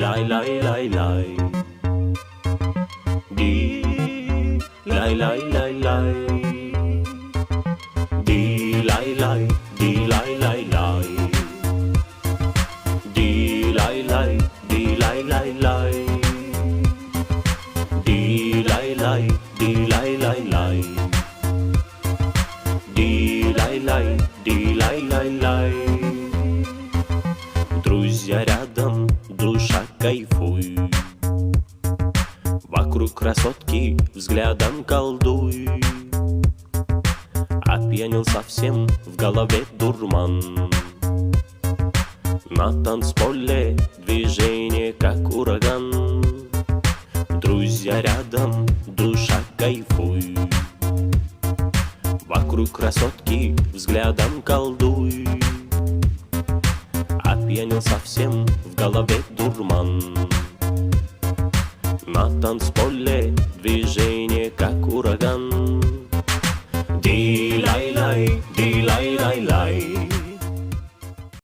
Лай, лай, лай, лай. Ди, лай, лай, лай, лай. Ди, лай, лай, ди, лай, лай, лай. Ди, лай, лай, ди, лай, лай, лай. Ди, лай, лай, ди, лай, лай, лай. Ди, лай, лай, ди, лай, лай, лай. Друзья рядом, душа кайфуй. Вокруг красотки взглядом колдуй. Опьянел совсем, в голове дурман. На танцполе движение, как ураган. Друзья рядом, душа кайфуй. Вокруг красотки взглядом колдуй. Опьянел совсем, в голове дурман. На танцполе движение, как ураган. Ди, лай, лай,